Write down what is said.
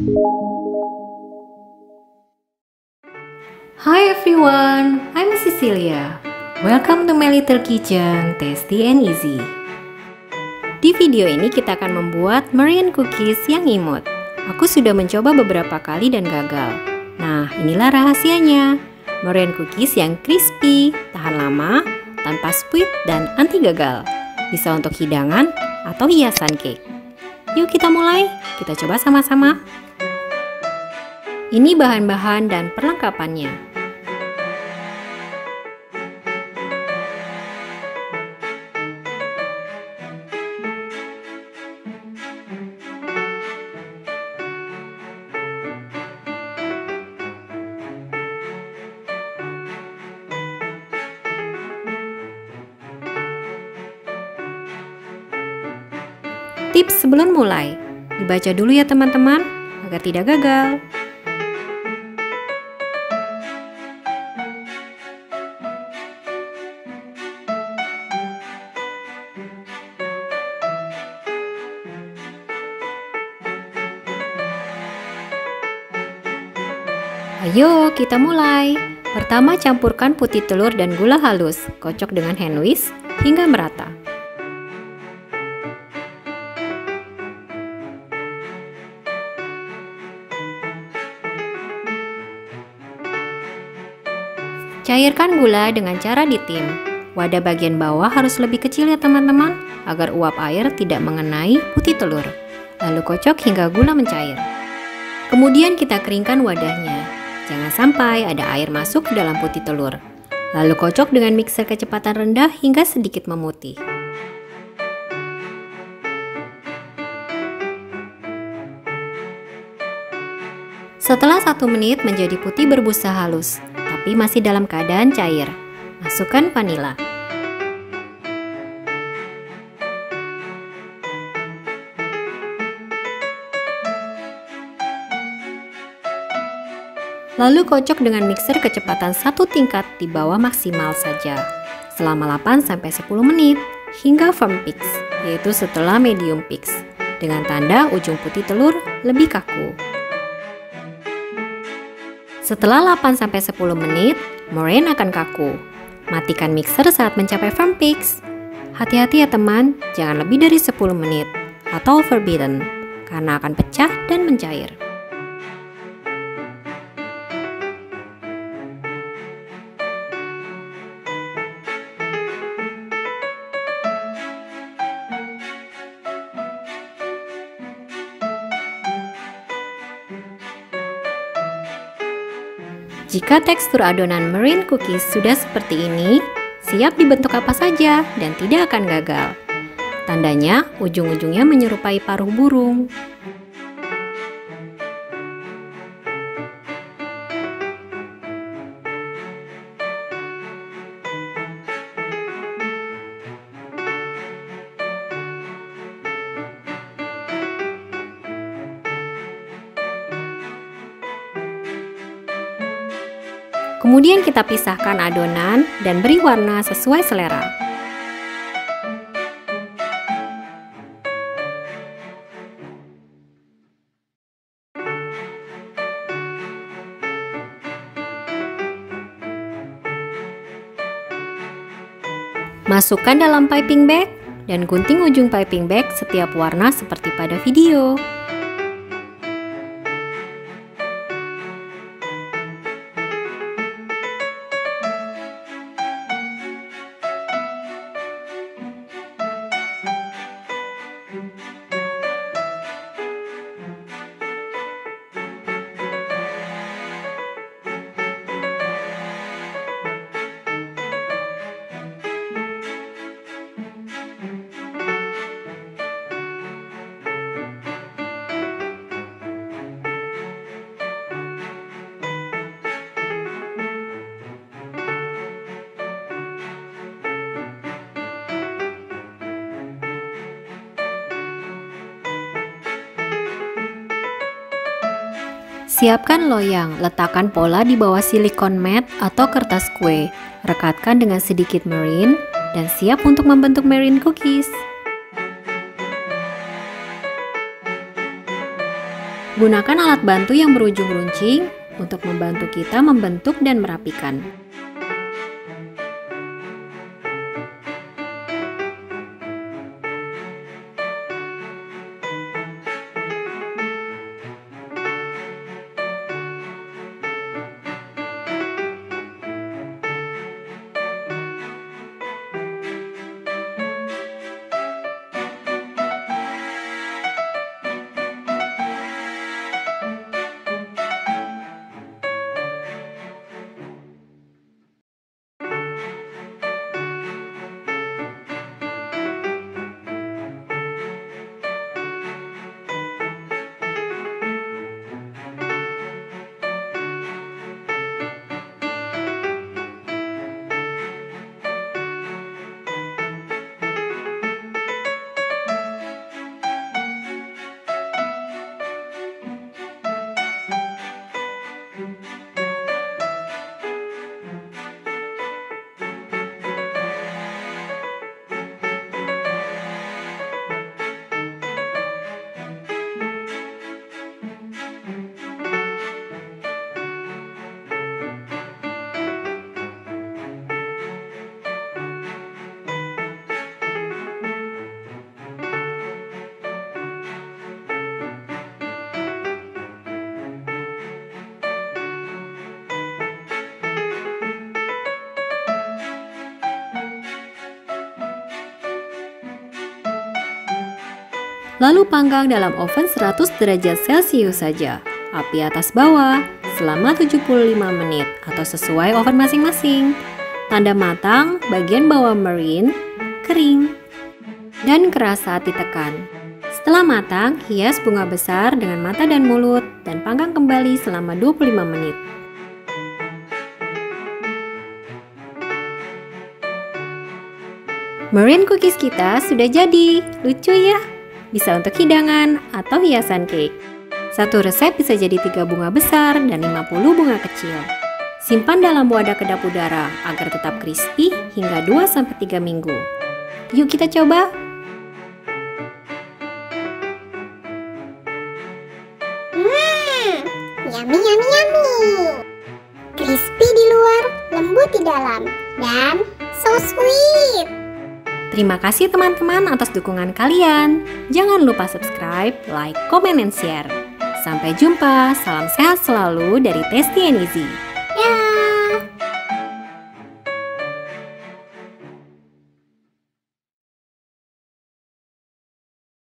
Hi everyone, I'm Cecilia. Welcome to my little kitchen, tasty and easy. Di video ini kita akan membuat meringue cookies yang imut. Aku sudah mencoba beberapa kali dan gagal. Nah, inilah rahasianya. Meringue cookies yang crispy, tahan lama, tanpa squid dan anti gagal. Bisa untuk hidangan atau hiasan cake. Yuk kita mulai, kita coba sama-sama. Ini bahan-bahan dan perlengkapannya. Tips sebelum mulai, dibaca dulu ya teman-teman, agar tidak gagal. Ayo kita mulai. Pertama campurkan putih telur dan gula halus, kocok dengan hand whisk hingga merata. Cairkan gula dengan cara ditim. Wadah bagian bawah harus lebih kecil ya teman-teman, agar uap air tidak mengenai putih telur. Lalu kocok hingga gula mencair. Kemudian kita keringkan wadahnya. Jangan sampai ada air masuk ke dalam putih telur. Lalu kocok dengan mixer kecepatan rendah hingga sedikit memutih. Setelah 1 menit menjadi putih berbusa halus, tapi masih dalam keadaan cair. Masukkan vanila. Lalu kocok dengan mixer kecepatan 1 tingkat di bawah maksimal saja, selama 8-10 menit, hingga firm peaks, yaitu setelah medium peaks, dengan tanda ujung putih telur lebih kaku. Setelah 8-10 menit, meringue akan kaku. Matikan mixer saat mencapai firm peaks. Hati-hati ya teman, jangan lebih dari 10 menit atau forbidden, karena akan pecah dan mencair. Jika tekstur adonan meringue cookies sudah seperti ini, siap dibentuk apa saja dan tidak akan gagal. Tandanya ujung-ujungnya menyerupai paruh burung. Kemudian kita pisahkan adonan dan beri warna sesuai selera. Masukkan dalam piping bag dan gunting ujung piping bag setiap warna seperti pada video. Siapkan loyang, letakkan pola di bawah silikon mat atau kertas kue. Rekatkan dengan sedikit meringue dan siap untuk membentuk meringue cookies. Gunakan alat bantu yang berujung runcing untuk membantu kita membentuk dan merapikan. Lalu panggang dalam oven 100 derajat Celcius saja, api atas bawah, selama 75 menit atau sesuai oven masing-masing. Tanda matang, bagian bawah meringue, kering, dan keras saat ditekan. Setelah matang, hias bunga besar dengan mata dan mulut dan panggang kembali selama 25 menit. Meringue cookies kita sudah jadi, lucu ya? Bisa untuk hidangan atau hiasan cake. Satu resep bisa jadi 3 bunga besar dan 50 bunga kecil. Simpan dalam wadah kedap udara agar tetap crispy hingga 2-3 minggu. Yuk kita coba! Yummy, yummy, yummy. Crispy di luar, lembut di dalam, dan so sweet. Terima kasih teman-teman atas dukungan kalian. Jangan lupa subscribe, like, comment, and share. Sampai jumpa, salam sehat selalu dari Tasty and Easy.